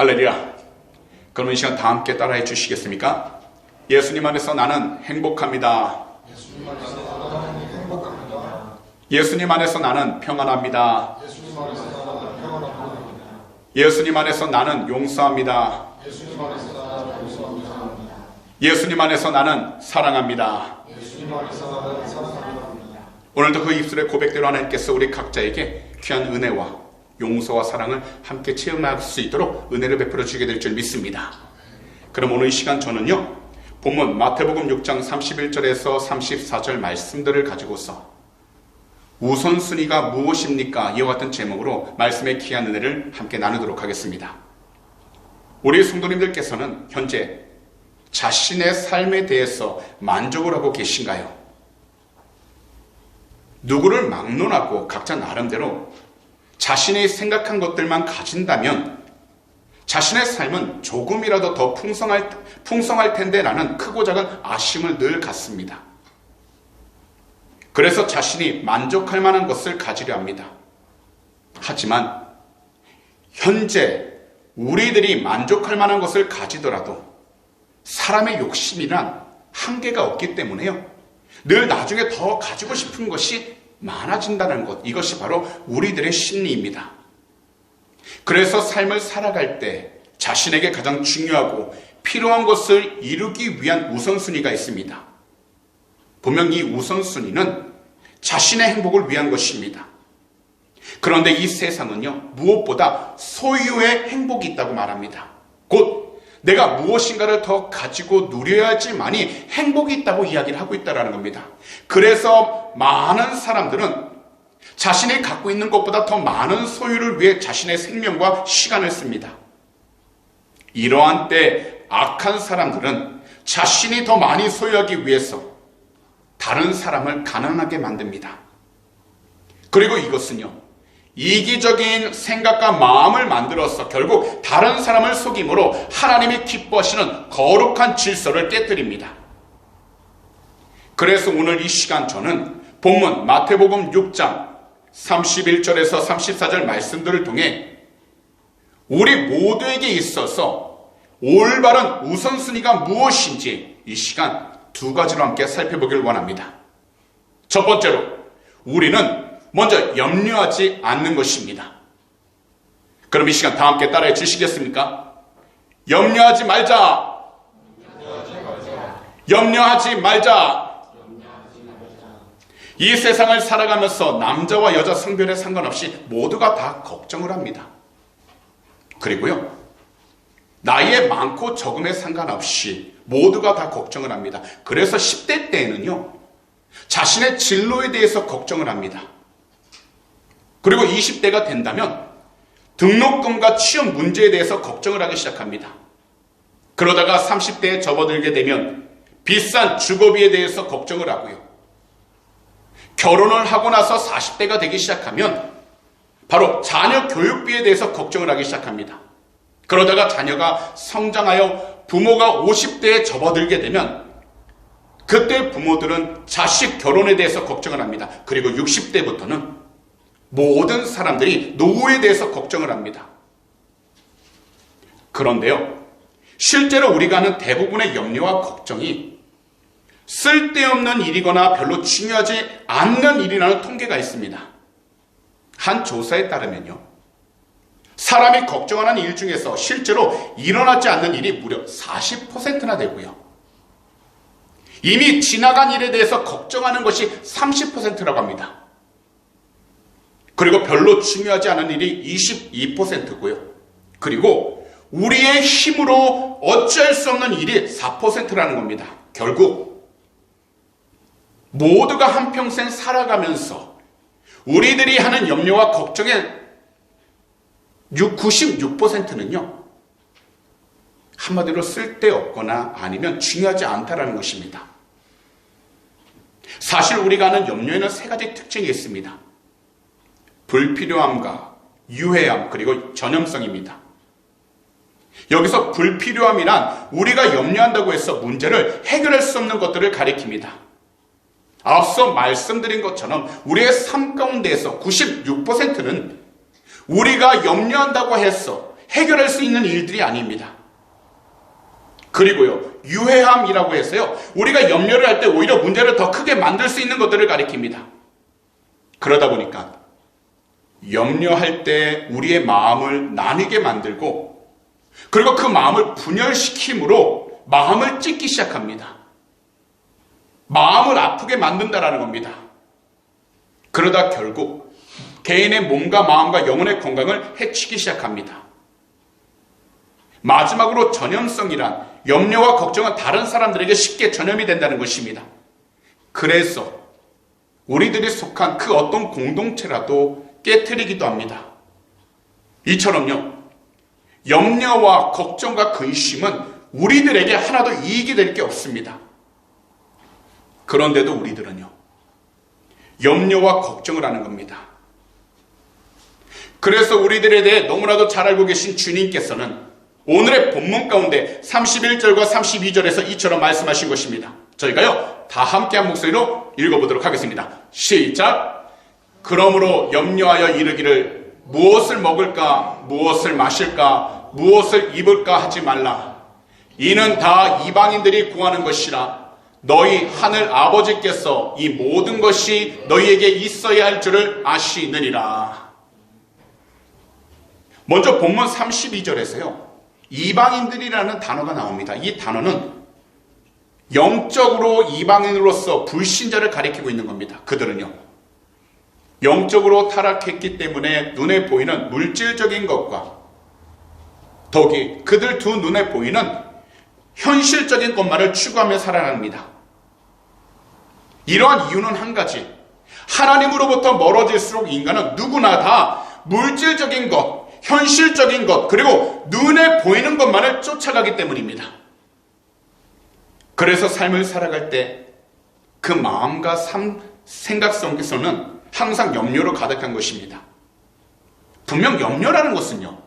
할렐루야. 그럼 이 시간 다 함께 따라해 주시겠습니까? 예수님 안에서 나는 행복합니다. 예수님 안에서 나는 평안합니다. 예수님 안에서 나는 용서합니다. 예수님 안에서 나는 사랑합니다. 오늘도 그 입술의 고백대로 하나님께서 우리 각자에게 귀한 은혜와 용서와 사랑을 함께 체험할 수 있도록 은혜를 베풀어 주게 될 줄 믿습니다. 그럼 오늘 이 시간 저는요, 본문 마태복음 6장 31절에서 34절 말씀들을 가지고서 우선순위가 무엇입니까? 이와 같은 제목으로 말씀의 귀한 은혜를 함께 나누도록 하겠습니다. 우리 성도님들께서는 현재 자신의 삶에 대해서 만족을 하고 계신가요? 누구를 막론하고 각자 나름대로 자신이 생각한 것들만 가진다면 자신의 삶은 조금이라도 더 풍성할 텐데 라는 크고 작은 아쉬움을 늘 갖습니다. 그래서 자신이 만족할 만한 것을 가지려 합니다. 하지만 현재 우리들이 만족할 만한 것을 가지더라도 사람의 욕심이란 한계가 없기 때문에요, 늘 나중에 더 가지고 싶은 것이 많아진다는 것, 이것이 바로 우리들의 심리입니다. 그래서 삶을 살아갈 때 자신에게 가장 중요하고 필요한 것을 이루기 위한 우선순위가 있습니다. 분명 이 우선순위는 자신의 행복을 위한 것입니다. 그런데 이 세상은요, 무엇보다 소유의 행복이 있다고 말합니다. 곧 내가 무엇인가를 더 가지고 누려야지만이 행복이 있다고 이야기를 하고 있다는 겁니다. 그래서 많은 사람들은 자신이 갖고 있는 것보다 더 많은 소유를 위해 자신의 생명과 시간을 씁니다. 이러한 때 악한 사람들은 자신이 더 많이 소유하기 위해서 다른 사람을 가난하게 만듭니다. 그리고 이것은요, 이기적인 생각과 마음을 만들어서 결국 다른 사람을 속임으로 하나님이 기뻐하시는 거룩한 질서를 깨뜨립니다. 그래서 오늘 이 시간 저는 본문 마태복음 6장 31절에서 34절 말씀들을 통해 우리 모두에게 있어서 올바른 우선순위가 무엇인지 이 시간 두 가지로 함께 살펴보길 원합니다. 첫 번째로, 우리는 먼저 염려하지 않는 것입니다. 그럼 이 시간 다 함께 따라해 주시겠습니까? 염려하지 말자. 염려하지 말자. 이 세상을 살아가면서 남자와 여자 성별에 상관없이 모두가 다 걱정을 합니다. 그리고요, 나이에 많고 적음에 상관없이 모두가 다 걱정을 합니다. 그래서 10대 때에는요, 자신의 진로에 대해서 걱정을 합니다. 그리고 20대가 된다면 등록금과 취업 문제에 대해서 걱정을 하기 시작합니다. 그러다가 30대에 접어들게 되면 비싼 주거비에 대해서 걱정을 하고요. 결혼을 하고 나서 40대가 되기 시작하면 바로 자녀 교육비에 대해서 걱정을 하기 시작합니다. 그러다가 자녀가 성장하여 부모가 50대에 접어들게 되면 그때 부모들은 자식 결혼에 대해서 걱정을 합니다. 그리고 60대부터는 모든 사람들이 노후에 대해서 걱정을 합니다. 그런데요, 실제로 우리가 하는 대부분의 염려와 걱정이 쓸데없는 일이거나 별로 중요하지 않는 일이라는 통계가 있습니다. 한 조사에 따르면요, 사람이 걱정하는 일 중에서 실제로 일어나지 않는 일이 무려 40%나 되고요, 이미 지나간 일에 대해서 걱정하는 것이 30%라고 합니다. 그리고 별로 중요하지 않은 일이 22%고요. 그리고 우리의 힘으로 어찌할 수 없는 일이 4%라는 겁니다. 결국 모두가 한평생 살아가면서 우리들이 하는 염려와 걱정의 96%는요, 한마디로 쓸데없거나 아니면 중요하지 않다라는 것입니다. 사실 우리가 하는 염려에는 세 가지 특징이 있습니다. 불필요함과 유해함, 그리고 전염성입니다. 여기서 불필요함이란 우리가 염려한다고 해서 문제를 해결할 수 없는 것들을 가리킵니다. 앞서 말씀드린 것처럼 우리의 삶 가운데에서 96%는 우리가 염려한다고 해서 해결할 수 있는 일들이 아닙니다. 그리고요, 유해함이라고 해서요, 우리가 염려를 할 때 오히려 문제를 더 크게 만들 수 있는 것들을 가리킵니다. 그러다 보니까 염려할 때 우리의 마음을 나뉘게 만들고, 그리고 그 마음을 분열시킴으로 마음을 찢기 시작합니다. 마음을 아프게 만든다라는 겁니다. 그러다 결국 개인의 몸과 마음과 영혼의 건강을 해치기 시작합니다. 마지막으로 전염성이란 염려와 걱정은 다른 사람들에게 쉽게 전염이 된다는 것입니다. 그래서 우리들이 속한 그 어떤 공동체라도 깨트리기도 합니다. 이처럼요, 염려와 걱정과 근심은 우리들에게 하나도 이익이 될 게 없습니다. 그런데도 우리들은요, 염려와 걱정을 하는 겁니다. 그래서 우리들에 대해 너무나도 잘 알고 계신 주님께서는 오늘의 본문 가운데 31절과 32절에서 이처럼 말씀하신 것입니다. 저희가요, 다 함께 한 목소리로 읽어보도록 하겠습니다. 시작! 그러므로 염려하여 이르기를 무엇을 먹을까, 무엇을 마실까, 무엇을 입을까 하지 말라. 이는 다 이방인들이 구하는 것이라. 너희 하늘 아버지께서 이 모든 것이 너희에게 있어야 할 줄을 아시느니라. 먼저 본문 32절에서요, 이방인들이라는 단어가 나옵니다. 이 단어는 영적으로 이방인으로서 불신자를 가리키고 있는 겁니다. 그들은요, 영적으로 타락했기 때문에 눈에 보이는 물질적인 것과 더욱이 그들 두 눈에 보이는 현실적인 것만을 추구하며 살아갑니다. 이러한 이유는 한 가지, 하나님으로부터 멀어질수록 인간은 누구나 다 물질적인 것, 현실적인 것, 그리고 눈에 보이는 것만을 쫓아가기 때문입니다. 그래서 삶을 살아갈 때 그 마음과 생각 속에서는 항상 염려로 가득한 것입니다. 분명 염려라는 것은요,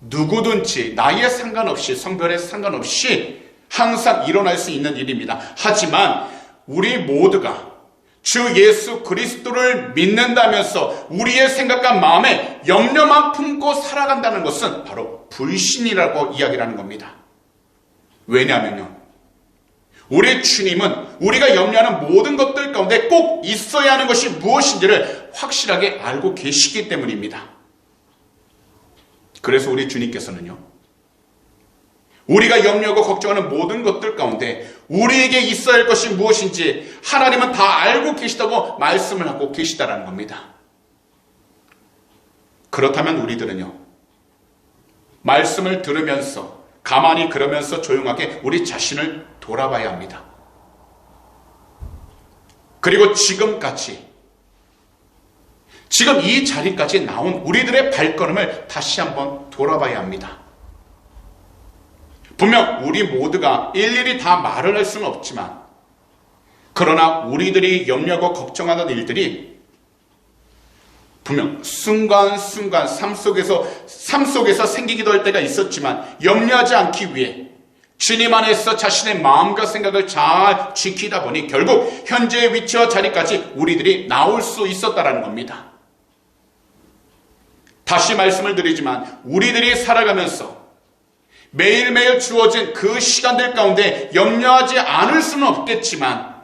누구든지 나이에 상관없이, 성별에 상관없이 항상 일어날 수 있는 일입니다. 하지만 우리 모두가 주 예수 그리스도를 믿는다면서 우리의 생각과 마음에 염려만 품고 살아간다는 것은 바로 불신이라고 이야기를 하는 겁니다. 왜냐하면요, 우리 주님은 우리가 염려하는 모든 것들 가운데 꼭 있어야 하는 것이 무엇인지를 확실하게 알고 계시기 때문입니다. 그래서 우리 주님께서는요, 우리가 염려하고 걱정하는 모든 것들 가운데 우리에게 있어야 할 것이 무엇인지 하나님은 다 알고 계시다고 말씀을 하고 계시다라는 겁니다. 그렇다면 우리들은요, 말씀을 들으면서 가만히 그러면서 조용하게 우리 자신을 돌아봐야 합니다. 그리고 지금 이 자리까지 나온 우리들의 발걸음을 다시 한번 돌아봐야 합니다. 분명 우리 모두가 일일이 다 말을 할 수는 없지만, 그러나 우리들이 염려하고 걱정하는 일들이 분명 순간순간 삶 속에서 생기기도 할 때가 있었지만, 염려하지 않기 위해 주님 안에서 자신의 마음과 생각을 잘 지키다 보니 결국 현재의 위치와 자리까지 우리들이 나올 수 있었다라는 겁니다. 다시 말씀을 드리지만, 우리들이 살아가면서 매일매일 주어진 그 시간들 가운데 염려하지 않을 수는 없겠지만,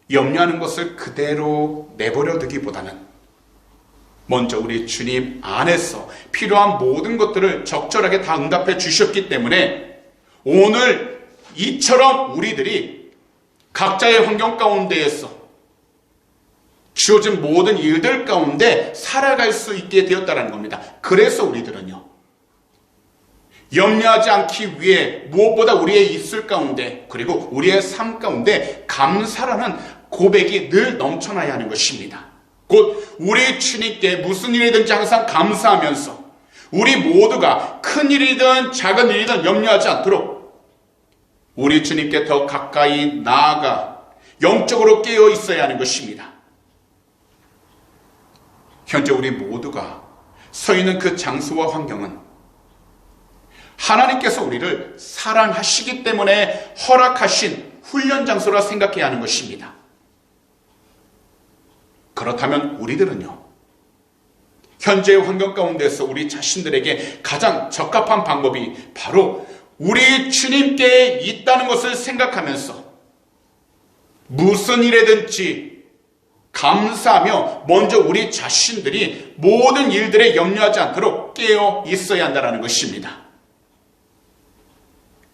염려하는 것을 그대로 내버려 두기보다는 먼저 우리 주님 안에서 필요한 모든 것들을 적절하게 다 응답해 주셨기 때문에 오늘 이처럼 우리들이 각자의 환경 가운데에서 주어진 모든 일들 가운데 살아갈 수 있게 되었다는 겁니다. 그래서 우리들은요, 염려하지 않기 위해 무엇보다 우리의 입술 가운데, 그리고 우리의 삶 가운데 감사라는 고백이 늘 넘쳐나야 하는 것입니다. 곧 우리 주님께 무슨 일이든지 항상 감사하면서 우리 모두가 큰 일이든 작은 일이든 염려하지 않도록 우리 주님께 더 가까이 나아가 영적으로 깨어 있어야 하는 것입니다. 현재 우리 모두가 서 있는 그 장소와 환경은 하나님께서 우리를 사랑하시기 때문에 허락하신 훈련 장소라 생각해야 하는 것입니다. 그렇다면 우리들은요, 현재의 환경 가운데서 우리 자신들에게 가장 적합한 방법이 바로 우리 주님께 있다는 것을 생각하면서 무슨 일에든지 감사하며 먼저 우리 자신들이 모든 일들에 염려하지 않도록 깨어 있어야 한다는 것입니다.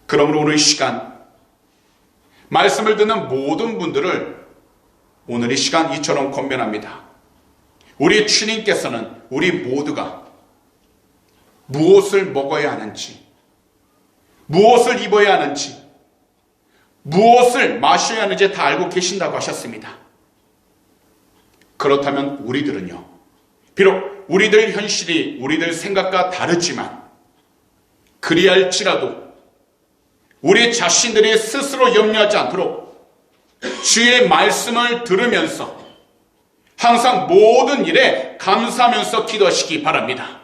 그러므로 오늘 이 시간 말씀을 듣는 모든 분들을 오늘 이 시간 이처럼 권면합니다. 우리 주님께서는 우리 모두가 무엇을 먹어야 하는지, 무엇을 입어야 하는지, 무엇을 마셔야 하는지 다 알고 계신다고 하셨습니다. 그렇다면 우리들은요, 비록 우리들 현실이 우리들 생각과 다르지만 그리할지라도 우리 자신들이 스스로 염려하지 않도록 주의 말씀을 들으면서 항상 모든 일에 감사하면서 기도하시기 바랍니다.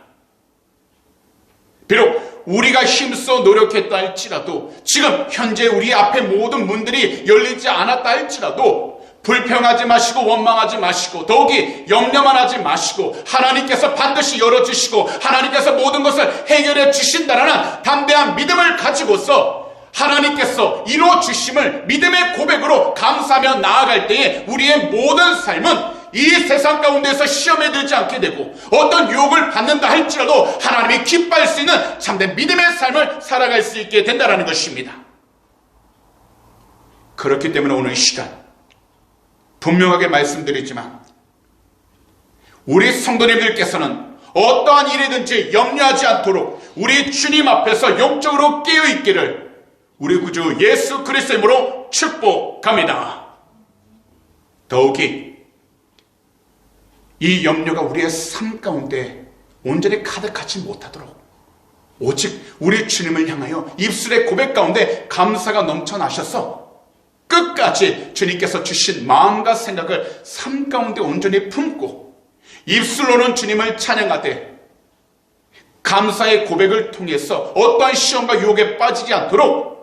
비록 우리가 힘써 노력했다 할지라도 지금 현재 우리 앞에 모든 문들이 열리지 않았다 할지라도 불평하지 마시고 원망하지 마시고 더욱이 염려만 하지 마시고 하나님께서 반드시 열어주시고 하나님께서 모든 것을 해결해 주신다라는 담대한 믿음을 가지고서 하나님께서 이루어 주심을 믿음의 고백으로 감사하며 나아갈 때에 우리의 모든 삶은 이 세상 가운데서 시험에 들지 않게 되고 어떤 유혹을 받는다 할지라도 하나님이 기뻐할 수 있는 참된 믿음의 삶을 살아갈 수 있게 된다는 것입니다. 그렇기 때문에 오늘 이 시간 분명하게 말씀드리지만 우리 성도님들께서는 어떠한 일이든지 염려하지 않도록 우리 주님 앞에서 영적으로 깨어있기를 우리 구주 예수 그리스도의 이름으로 축복합니다. 더욱이 이 염려가 우리의 삶 가운데 온전히 가득하지 못하도록 오직 우리 주님을 향하여 입술의 고백 가운데 감사가 넘쳐나셔서 끝까지 주님께서 주신 마음과 생각을 삶 가운데 온전히 품고 입술로는 주님을 찬양하되 감사의 고백을 통해서 어떠한 시험과 유혹에 빠지지 않도록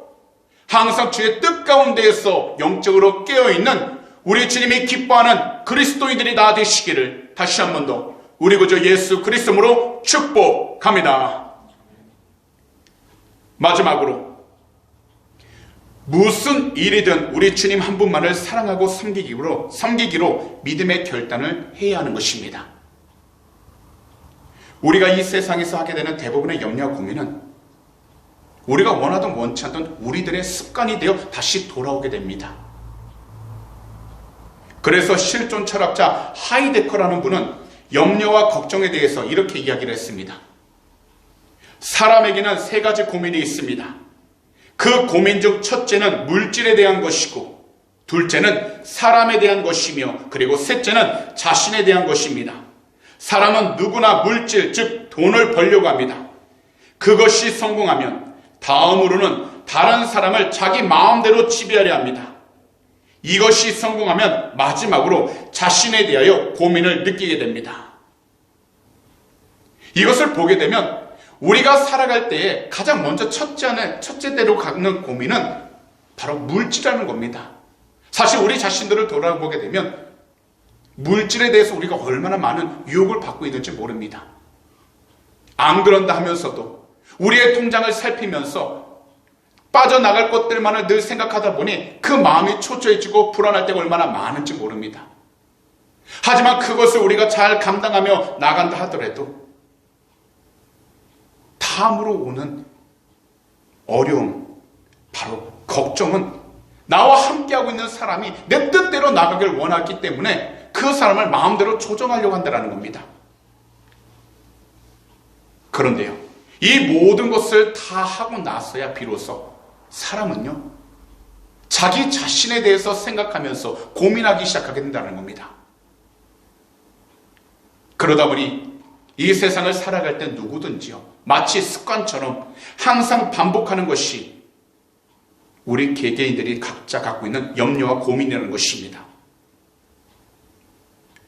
항상 주의 뜻 가운데에서 영적으로 깨어있는 우리 주님이 기뻐하는 그리스도인들이 다 되시기를 다시 한 번 더 우리 구주 예수 그리스도로 축복합니다. 마지막으로 무슨 일이든 우리 주님 한 분만을 사랑하고 섬기기로 믿음의 결단을 해야 하는 것입니다. 우리가 이 세상에서 하게 되는 대부분의 염려와 고민은 우리가 원하든 원치 않든 우리들의 습관이 되어 다시 돌아오게 됩니다. 그래서 실존 철학자 하이데커라는 분은 염려와 걱정에 대해서 이렇게 이야기를 했습니다. 사람에게는 세 가지 고민이 있습니다. 그 고민 중 첫째는 물질에 대한 것이고 둘째는 사람에 대한 것이며 그리고 셋째는 자신에 대한 것입니다. 사람은 누구나 물질, 즉 돈을 벌려고 합니다. 그것이 성공하면 다음으로는 다른 사람을 자기 마음대로 지배하려 합니다. 이것이 성공하면 마지막으로 자신에 대하여 고민을 느끼게 됩니다. 이것을 보게 되면 우리가 살아갈 때에 가장 먼저 첫째대로 갖는 고민은 바로 물질이라는 겁니다. 사실 우리 자신들을 돌아보게 되면 물질에 대해서 우리가 얼마나 많은 유혹을 받고 있는지 모릅니다. 안 그런다 하면서도 우리의 통장을 살피면서 빠져나갈 것들만을 늘 생각하다 보니 그 마음이 초조해지고 불안할 때가 얼마나 많은지 모릅니다. 하지만 그것을 우리가 잘 감당하며 나간다 하더라도 다음으로 오는 어려움, 바로 걱정은 나와 함께하고 있는 사람이 내 뜻대로 나가길 원하기 때문에 그 사람을 마음대로 조정하려고 한다는 겁니다. 그런데요, 이 모든 것을 다 하고 나서야 비로소 사람은요, 자기 자신에 대해서 생각하면서 고민하기 시작하게 된다는 겁니다. 그러다 보니 이 세상을 살아갈 때 누구든지요, 마치 습관처럼 항상 반복하는 것이 우리 개개인들이 각자 갖고 있는 염려와 고민이라는 것입니다.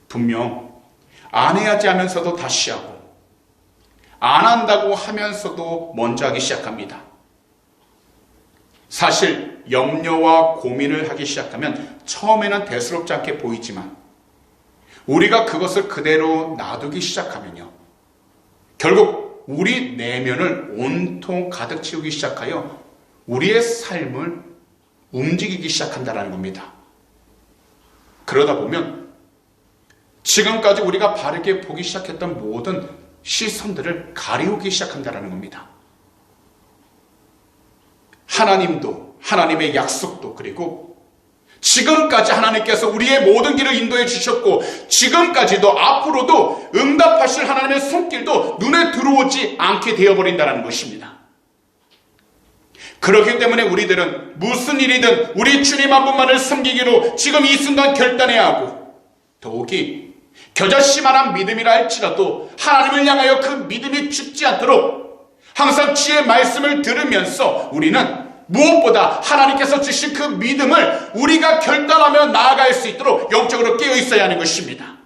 분명 안 해야지 하면서도 다시 하고 안 한다고 하면서도 먼저 하기 시작합니다. 사실 염려와 고민을 하기 시작하면 처음에는 대수롭지 않게 보이지만 우리가 그것을 그대로 놔두기 시작하면요, 결국 우리 내면을 온통 가득 채우기 시작하여 우리의 삶을 움직이기 시작한다는 겁니다. 그러다 보면 지금까지 우리가 바르게 보기 시작했던 모든 시선들을 가리우기 시작한다는 겁니다. 하나님도, 하나님의 약속도, 그리고 지금까지 하나님께서 우리의 모든 길을 인도해 주셨고 지금까지도 앞으로도 응답하실 하나님의 손길도 눈에 들어오지 않게 되어버린다는 것입니다. 그렇기 때문에 우리들은 무슨 일이든 우리 주님 한 분만을 섬기기로 지금 이 순간 결단해야 하고, 더욱이 겨자씨만한 믿음이라 할지라도 하나님을 향하여 그 믿음이 죽지 않도록 항상 주의 말씀을 들으면서 우리는 무엇보다 하나님께서 주신 그 믿음을 우리가 결단하며 나아갈 수 있도록 영적으로 깨어 있어야 하는 것입니다.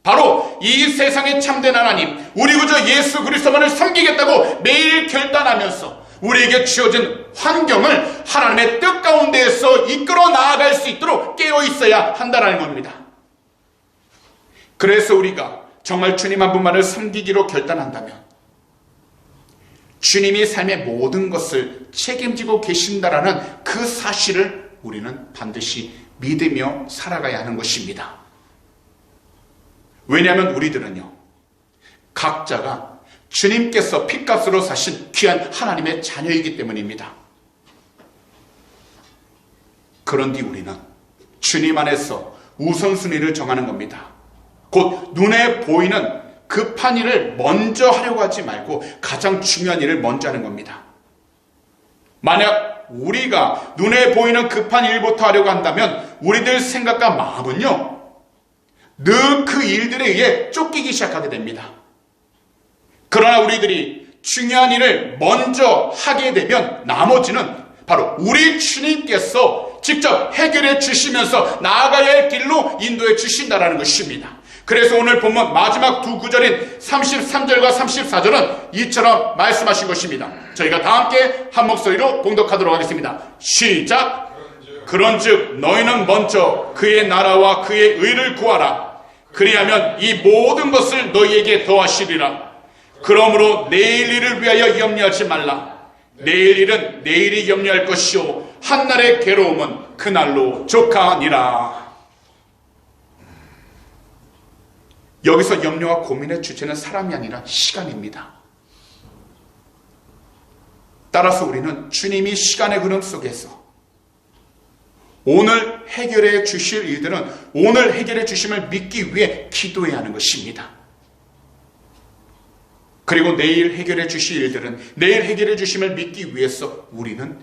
바로 이 세상의 참된 하나님, 우리 구주 예수 그리스도만을 섬기겠다고 매일 결단하면서 우리에게 주어진 환경을 하나님의 뜻 가운데에서 이끌어 나아갈 수 있도록 깨어 있어야 한다는 겁니다. 그래서 우리가 정말 주님 한 분만을 섬기기로 결단한다면 주님이 삶의 모든 것을 책임지고 계신다라는 그 사실을 우리는 반드시 믿으며 살아가야 하는 것입니다. 왜냐하면 우리들은요, 각자가 주님께서 핏값으로 사신 귀한 하나님의 자녀이기 때문입니다. 그런데 우리는 주님 안에서 우선순위를 정하는 겁니다. 곧 눈에 보이는 급한 일을 먼저 하려고 하지 말고 가장 중요한 일을 먼저 하는 겁니다. 만약 우리가 눈에 보이는 급한 일부터 하려고 한다면 우리들 생각과 마음은요, 늘 그 일들에 의해 쫓기기 시작하게 됩니다. 그러나 우리들이 중요한 일을 먼저 하게 되면 나머지는 바로 우리 주님께서 직접 해결해 주시면서 나아가야 할 길로 인도해 주신다는 것입니다. 그래서 오늘 본문 마지막 두 구절인 33절과 34절은 이처럼 말씀하신 것입니다. 저희가 다 함께 한 목소리로 봉독하도록 하겠습니다. 시작! 그런즉 너희는 먼저 그의 나라와 그의 의를 구하라. 그리하면 이 모든 것을 너희에게 더하시리라. 그러므로 내일 일을 위하여 염려하지 말라. 내일 일은 내일이 염려할 것이요 한날의 괴로움은 그날로 족하니라. 여기서 염려와 고민의 주체는 사람이 아니라 시간입니다. 따라서 우리는 주님이 시간의 흐름 속에서 오늘 해결해 주실 일들은 오늘 해결해 주심을 믿기 위해 기도해야 하는 것입니다. 그리고 내일 해결해 주실 일들은 내일 해결해 주심을 믿기 위해서 우리는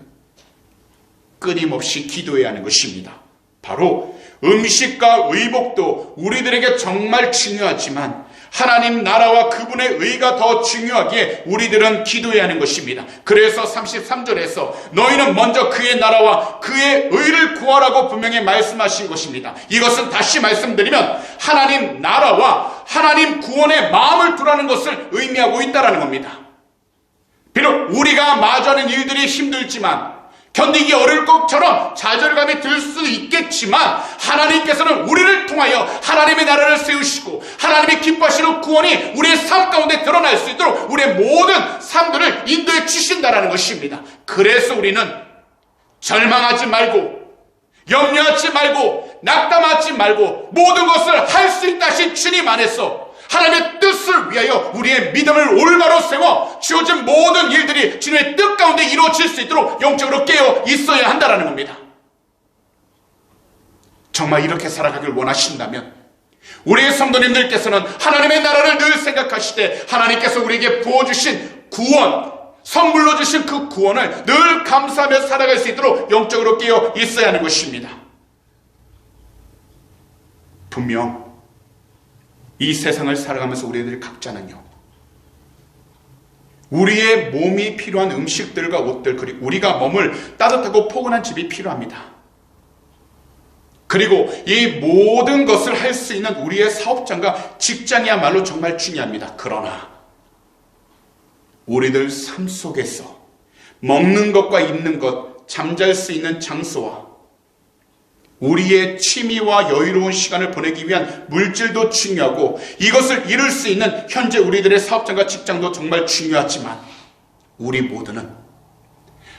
끊임없이 기도해야 하는 것입니다. 바로 음식과 의복도 우리들에게 정말 중요하지만 하나님 나라와 그분의 의가 더 중요하기에 우리들은 기도해야 하는 것입니다. 그래서 33절에서 너희는 먼저 그의 나라와 그의 의를 구하라고 분명히 말씀하신 것입니다. 이것은 다시 말씀드리면 하나님 나라와 하나님 구원의 마음을 두라는 것을 의미하고 있다는 겁니다. 비록 우리가 마주하는 일들이 힘들지만 견디기 어려울 것처럼 좌절감이 들 수 있겠지만 하나님께서는 우리를 통하여 하나님의 나라를 세우시고 하나님의 기뻐하시는 구원이 우리의 삶 가운데 드러날 수 있도록 우리의 모든 삶들을 인도해 주신다는 것입니다. 그래서 우리는 절망하지 말고 염려하지 말고 낙담하지 말고 모든 것을 할 수 있다 하신 주님 안에서 하나님의 뜻을 위하여 우리의 믿음을 올바로 세워 주어진 모든 일들이 주님의 뜻 가운데 이루어질 수 있도록 영적으로 깨어 있어야 한다는 겁니다. 정말 이렇게 살아가길 원하신다면 우리의 성도님들께서는 하나님의 나라를 늘 생각하시되 하나님께서 우리에게 부어주신 구원, 선물로 주신 그 구원을 늘 감사하며 살아갈 수 있도록 영적으로 깨어 있어야 하는 것입니다. 분명 이 세상을 살아가면서 우리들 각자는요, 우리의 몸이 필요한 음식들과 옷들, 그리고 우리가 머물 따뜻하고 포근한 집이 필요합니다. 그리고 이 모든 것을 할 수 있는 우리의 사업장과 직장이야말로 정말 중요합니다. 그러나 우리들 삶 속에서 먹는 것과 입는 것, 잠잘 수 있는 장소와 우리의 취미와 여유로운 시간을 보내기 위한 물질도 중요하고 이것을 이룰 수 있는 현재 우리들의 사업장과 직장도 정말 중요하지만 우리 모두는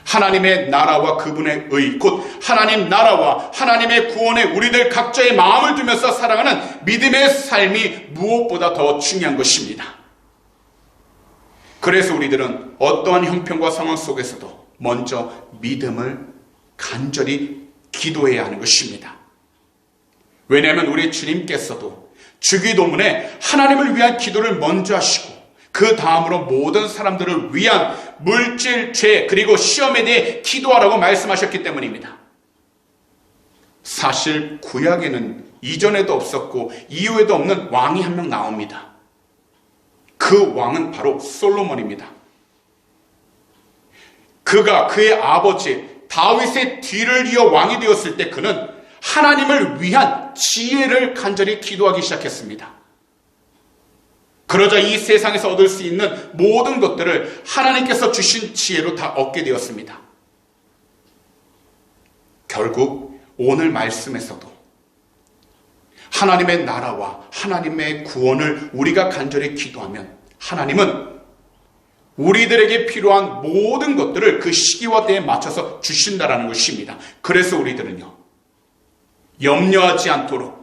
하나님의 나라와 그분의 의, 곧 하나님 나라와 하나님의 구원에 우리들 각자의 마음을 두면서 살아가는 믿음의 삶이 무엇보다 더 중요한 것입니다. 그래서 우리들은 어떠한 형편과 상황 속에서도 먼저 믿음을 간절히 기도해야 하는 것입니다. 왜냐하면 우리 주님께서도 주기도문에 하나님을 위한 기도를 먼저 하시고 그 다음으로 모든 사람들을 위한 물질, 죄, 그리고 시험에 대해 기도하라고 말씀하셨기 때문입니다. 사실 구약에는 이전에도 없었고 이후에도 없는 왕이 한 명 나옵니다. 그 왕은 바로 솔로몬입니다. 그가 그의 아버지 다윗의 뒤를 이어 왕이 되었을 때 그는 하나님을 위한 지혜를 간절히 기도하기 시작했습니다. 그러자 이 세상에서 얻을 수 있는 모든 것들을 하나님께서 주신 지혜로 다 얻게 되었습니다. 결국 오늘 말씀에서도 하나님의 나라와 하나님의 구원을 우리가 간절히 기도하면 하나님은 우리들에게 필요한 모든 것들을 그 시기와 때에 맞춰서 주신다라는 것입니다. 그래서 우리들은요, 염려하지 않도록,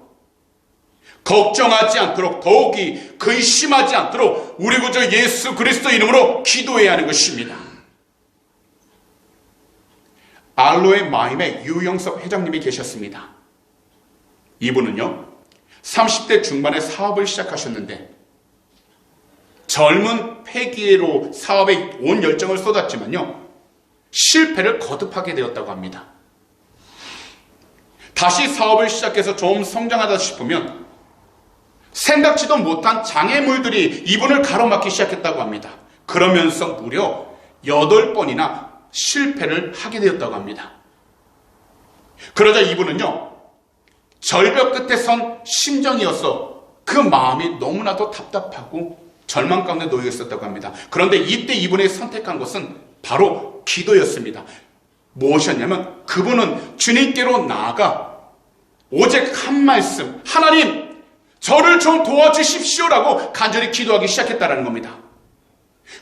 걱정하지 않도록, 더욱이 근심하지 않도록 우리 구주 예수 그리스도 이름으로 기도해야 하는 것입니다. 알로에 마임의 유영섭 회장님이 계셨습니다. 이분은요, 30대 중반에 사업을 시작하셨는데 젊은 패기로 사업에 온 열정을 쏟았지만요, 실패를 거듭하게 되었다고 합니다. 다시 사업을 시작해서 좀 성장하다 싶으면 생각지도 못한 장애물들이 이분을 가로막기 시작했다고 합니다. 그러면서 무려 8번이나 실패를 하게 되었다고 합니다. 그러자 이분은요, 절벽 끝에 선 심정이어서 그 마음이 너무나도 답답하고 절망 가운데 놓여 있었다고 합니다. 그런데 이때 이분이 선택한 것은 바로 기도였습니다. 무엇이었냐면 그분은 주님께로 나아가 오직 한 말씀, 하나님 저를 좀 도와주십시오라고 간절히 기도하기 시작했다는 겁니다.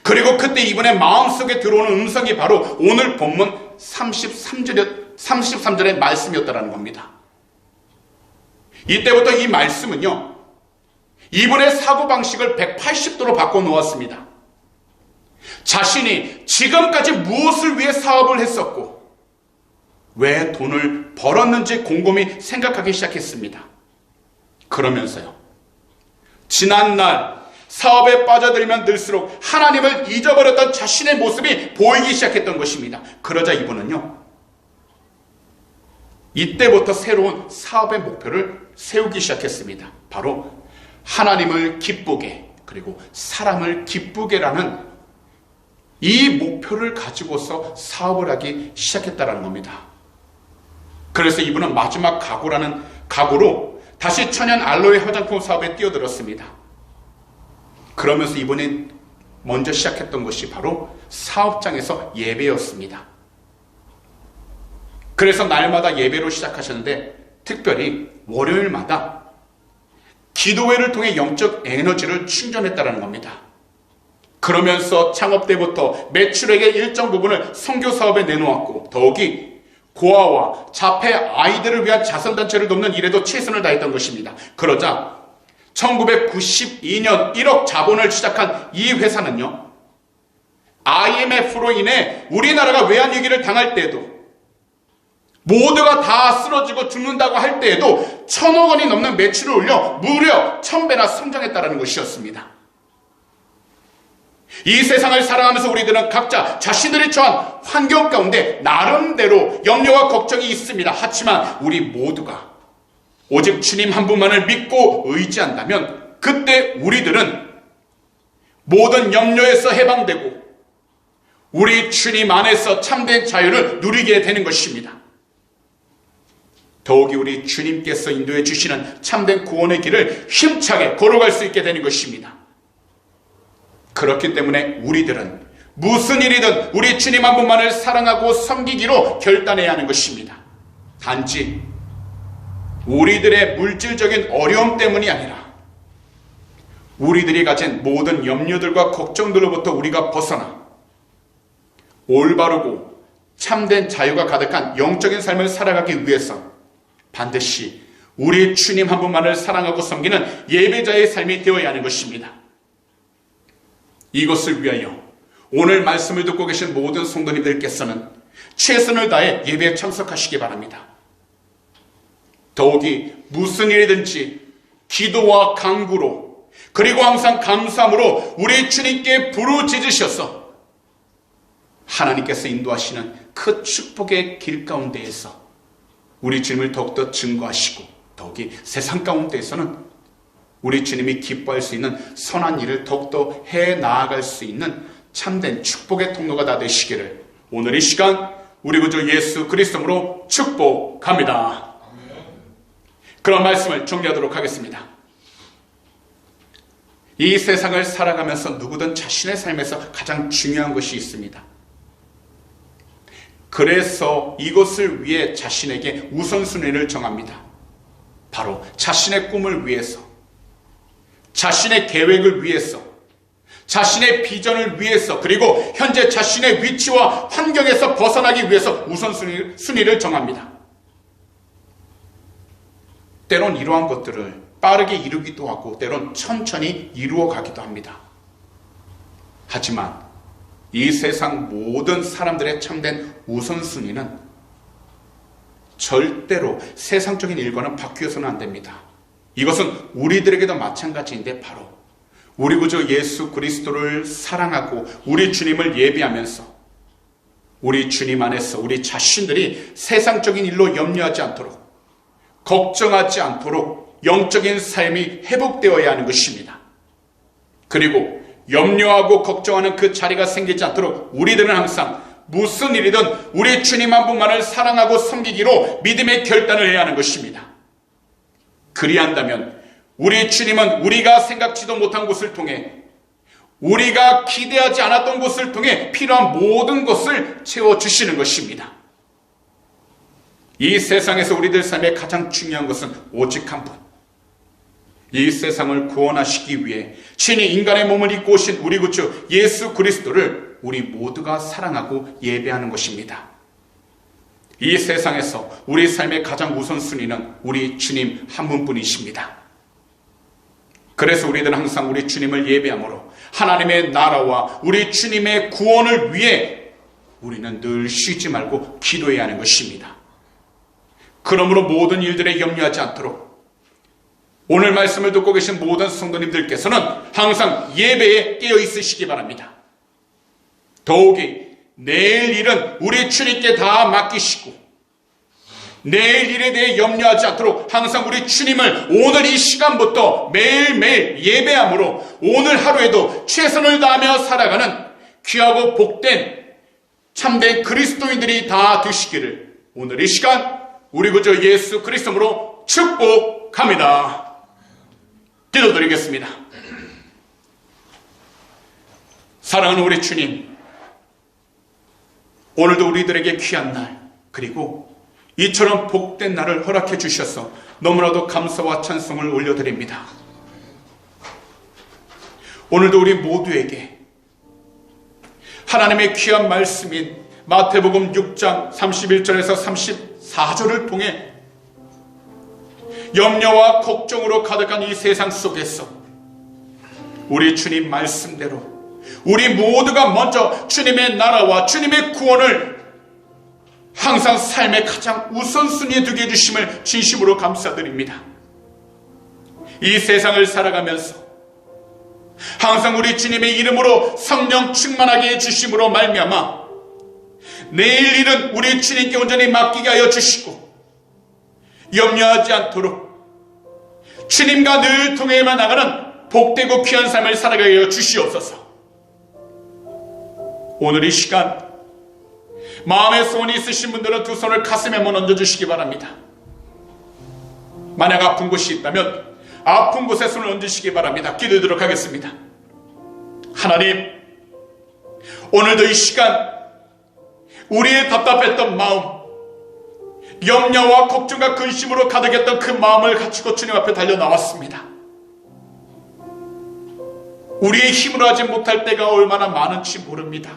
그리고 그때 이분의 마음속에 들어오는 음성이 바로 오늘 본문 33절의 말씀이었다는 겁니다. 이때부터 이 말씀은요, 이분의 사고방식을 180도로 바꿔놓았습니다. 자신이 지금까지 무엇을 위해 사업을 했었고 왜 돈을 벌었는지 곰곰이 생각하기 시작했습니다. 그러면서요, 지난날 사업에 빠져들면 들수록 하나님을 잊어버렸던 자신의 모습이 보이기 시작했던 것입니다. 그러자 이분은요, 이때부터 새로운 사업의 목표를 세우기 시작했습니다. 바로 하나님을 기쁘게, 그리고 사람을 기쁘게라는 이 목표를 가지고서 사업을 하기 시작했다는 겁니다. 그래서 이분은 마지막 각오로 다시 천연 알로에 화장품 사업에 뛰어들었습니다. 그러면서 이분이 먼저 시작했던 것이 바로 사업장에서 예배였습니다. 그래서 날마다 예배로 시작하셨는데 특별히 월요일마다 기도회를 통해 영적 에너지를 충전했다는 겁니다. 그러면서 창업 때부터 매출액의 일정 부분을 선교 사업에 내놓았고 더욱이 고아와 자폐 아이들을 위한 자선단체를 돕는 일에도 최선을 다했던 것입니다. 그러자 1992년 1억 자본을 시작한 이 회사는요, IMF로 인해 우리나라가 외환위기를 당할 때에도 모두가 다 쓰러지고 죽는다고 할 때에도 1,000억 원이 넘는 매출을 올려 무려 1,000배나 성장했다는 것이었습니다. 이 세상을 살아가면서 우리들은 각자 자신들이 처한 환경 가운데 나름대로 염려와 걱정이 있습니다. 하지만 우리 모두가 오직 주님 한 분만을 믿고 의지한다면 그때 우리들은 모든 염려에서 해방되고 우리 주님 안에서 참된 자유를 누리게 되는 것입니다. 더욱이 우리 주님께서 인도해 주시는 참된 구원의 길을 힘차게 걸어갈 수 있게 되는 것입니다. 그렇기 때문에 우리들은 무슨 일이든 우리 주님 한 분만을 사랑하고 섬기기로 결단해야 하는 것입니다. 단지 우리들의 물질적인 어려움 때문이 아니라 우리들이 가진 모든 염려들과 걱정들로부터 우리가 벗어나 올바르고 참된 자유가 가득한 영적인 삶을 살아가기 위해서 반드시 우리 주님 한 분만을 사랑하고 섬기는 예배자의 삶이 되어야 하는 것입니다. 이것을 위하여 오늘 말씀을 듣고 계신 모든 성도님들께서는 최선을 다해 예배에 참석하시기 바랍니다. 더욱이 무슨 일이든지 기도와 간구로 그리고 항상 감사함으로 우리 주님께 부르짖으셔서 하나님께서 인도하시는 그 축복의 길 가운데에서 우리 주님을 더욱더 증거하시고 더욱이 세상 가운데에서는 우리 주님이 기뻐할 수 있는 선한 일을 더욱더 해나아갈 수 있는 참된 축복의 통로가 다 되시기를 오늘 이 시간 우리 구주 예수 그리스도로 축복합니다. 그런 말씀을 정리하도록 하겠습니다. 이 세상을 살아가면서 누구든 자신의 삶에서 가장 중요한 것이 있습니다. 그래서 이것을 위해 자신에게 우선순위를 정합니다. 바로 자신의 꿈을 위해서, 자신의 계획을 위해서, 자신의 비전을 위해서, 그리고 현재 자신의 위치와 환경에서 벗어나기 위해서 우선순위를 정합니다. 때론 이러한 것들을 빠르게 이루기도 하고 때론 천천히 이루어가기도 합니다. 하지만 이 세상 모든 사람들의 참된 우선순위는 절대로 세상적인 일과는 바뀌어서는 안 됩니다. 이것은 우리들에게도 마찬가지인데 바로 우리 구주 예수 그리스도를 사랑하고 우리 주님을 예배하면서 우리 주님 안에서 우리 자신들이 세상적인 일로 염려하지 않도록 걱정하지 않도록 영적인 삶이 회복되어야 하는 것입니다. 그리고 염려하고 걱정하는 그 자리가 생기지 않도록 우리들은 항상 무슨 일이든 우리 주님 한 분만을 사랑하고 섬기기로 믿음의 결단을 해야 하는 것입니다. 그리한다면 우리 주님은 우리가 생각지도 못한 곳을 통해 우리가 기대하지 않았던 곳을 통해 필요한 모든 것을 채워주시는 것입니다. 이 세상에서 우리들 삶에 가장 중요한 것은 오직 한 분, 이 세상을 구원하시기 위해 친히 인간의 몸을 입고 오신 우리 구주 예수 그리스도를 우리 모두가 사랑하고 예배하는 것입니다. 이 세상에서 우리 삶의 가장 우선순위는 우리 주님 한 분뿐이십니다. 그래서 우리들은 항상 우리 주님을 예배함으로 하나님의 나라와 우리 주님의 구원을 위해 우리는 늘 쉬지 말고 기도해야 하는 것입니다. 그러므로 모든 일들에 염려하지 않도록 오늘 말씀을 듣고 계신 모든 성도님들께서는 항상 예배에 깨어 있으시기 바랍니다. 더욱이 내일 일은 우리 주님께 다 맡기시고 내일 일에 대해 염려하지 않도록 항상 우리 주님을 오늘 이 시간부터 매일매일 예배함으로 오늘 하루에도 최선을 다하며 살아가는 귀하고 복된 참된 그리스도인들이 다 되시기를 오늘 이 시간 우리 구주 예수 그리스도로 축복합니다. 기도드리겠습니다. 사랑하는 우리 주님, 오늘도 우리들에게 귀한 날 그리고 이처럼 복된 날을 허락해 주셔서 너무나도 감사와 찬송을 올려드립니다. 오늘도 우리 모두에게 하나님의 귀한 말씀인 마태복음 6장 31절에서 34절을 통해 염려와 걱정으로 가득한 이 세상 속에서 우리 주님 말씀대로 우리 모두가 먼저 주님의 나라와 주님의 구원을 항상 삶의 가장 우선순위에 두게 해주심을 진심으로 감사드립니다. 이 세상을 살아가면서 항상 우리 주님의 이름으로 성령 충만하게 해주심으로 말미암아 내일 일은 우리 주님께 온전히 맡기게 하여 주시고 염려하지 않도록 주님과 늘 통해만 나가는 복되고 귀한 삶을 살아가게 하여 주시옵소서. 오늘 이 시간 마음에 소원이 있으신 분들은 두 손을 가슴에 한번 얹어주시기 바랍니다. 만약 아픈 곳이 있다면 아픈 곳에 손을 얹으시기 바랍니다. 기도드리도록 하겠습니다. 하나님, 오늘도 이 시간 우리의 답답했던 마음, 염려와 걱정과 근심으로 가득했던 그 마음을 갖추고 주님 앞에 달려 나왔습니다. 우리의 힘으로 하지 못할 때가 얼마나 많은지 모릅니다.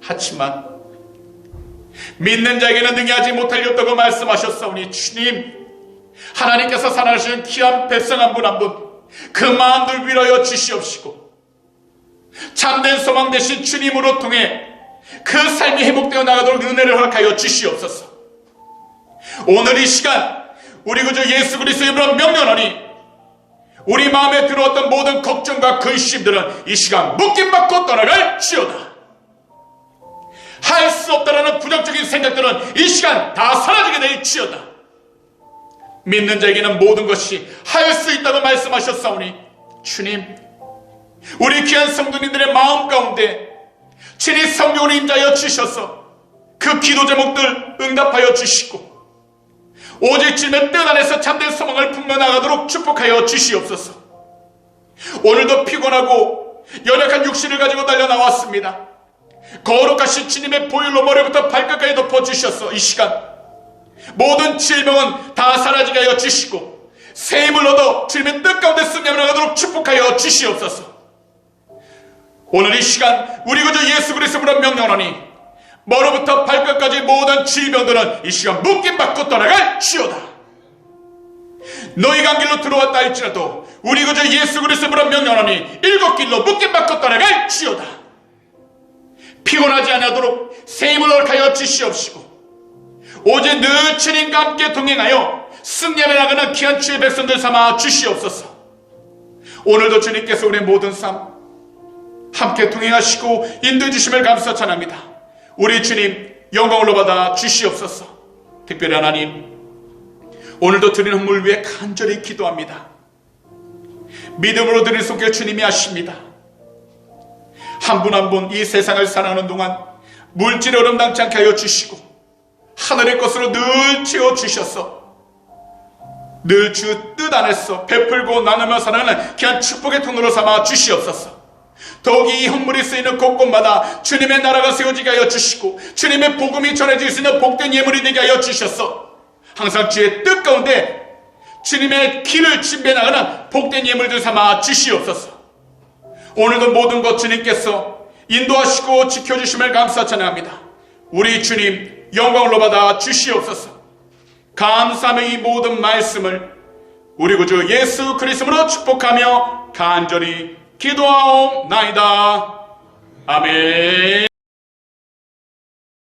하지만 믿는 자에게는 능히 하지 못할 일 없다고 말씀하셨사오니 주님, 하나님께서 사랑하시는 귀한 백성 한 분 한 분 그 마음들 위로하여 주시옵시고, 참된 소망 되신 주님으로 통해 그 삶이 회복되어 나가도록 은혜를 허락하여 주시옵소서. 오늘 이 시간 우리 구주 예수 그리스도의 이름으로 명령하니 우리 마음에 들어왔던 모든 걱정과 근심들은 이 시간 묶임받고 떠나갈지어다. 할 수 없다라는 부정적인 생각들은 이 시간 다 사라지게 될지어다. 믿는 자에게는 모든 것이 할 수 있다고 말씀하셨사오니 주님, 우리 귀한 성도님들의 마음 가운데 친히 성령을 임자하여 주셔서 그 기도 제목들 응답하여 주시고, 오직 주님의 뜻 안에서 참된 소망을 품어나가도록 축복하여 주시옵소서. 오늘도 피곤하고 연약한 육신을 가지고 달려나왔습니다. 거룩하신 주님의 보혈로 머리부터 발끝까지 덮어주셔서 이 시간 모든 질병은 다 사라지게 하여 주시고, 새 힘을 얻어 주님의 뜻 가운데 승리하며 나가도록 축복하여 주시옵소서. 오늘 이 시간 우리 구주 예수 그리스도로 명령하니 머리부터 발끝까지 모든 질병들은 이 시간 묶임받고 떠나갈지어다. 너희가 한 길로 들어왔다 할지라도 우리 구주 예수 그리스도로 명령하니 7길로 묶임받고 떠나갈지어다. 피곤하지 않도록 새 힘을 허락하여 주시옵시고, 오직 늘 주님과 함께 동행하여 승리하며 나가는 귀한 주의 백성들 삼아 주시옵소서. 오늘도 주님께서 우리의 모든 삶 함께 동행하시고 인도해 주심을 감사 찬합니다. 우리 주님 영광을 받아 주시옵소서. 특별히 하나님, 오늘도 드리는 헌물 위해 간절히 기도합니다. 믿음으로 드릴 손길 주님이 아십니다. 한 분 한 분 이 세상을 살아가는 동안 물질에 어름당치 않게 하여 주시고, 하늘의 것으로 늘 채워주셔서 늘 주 뜻 안에서 베풀고 나누며 살아가는 귀한 축복의 통로로 삼아 주시옵소서. 더욱이 이 헌물이 쓰이는 곳곳마다 주님의 나라가 세워지게 하여 주시고, 주님의 복음이 전해질 수 있는 복된 예물이 되게 하여 주셔서 항상 주의 뜻 가운데 주님의 길을 준비해 나가는 복된 예물들 삼아 주시옵소서. 오늘도 모든 것 주님께서 인도하시고 지켜주심을 감사 찬양합니다. 우리 주님 영광으로 받아 주시옵소서. 감사하며 이 모든 말씀을 우리 구주 예수 그리스도로 축복하며 간절히 기도하옵나이다. 아멘.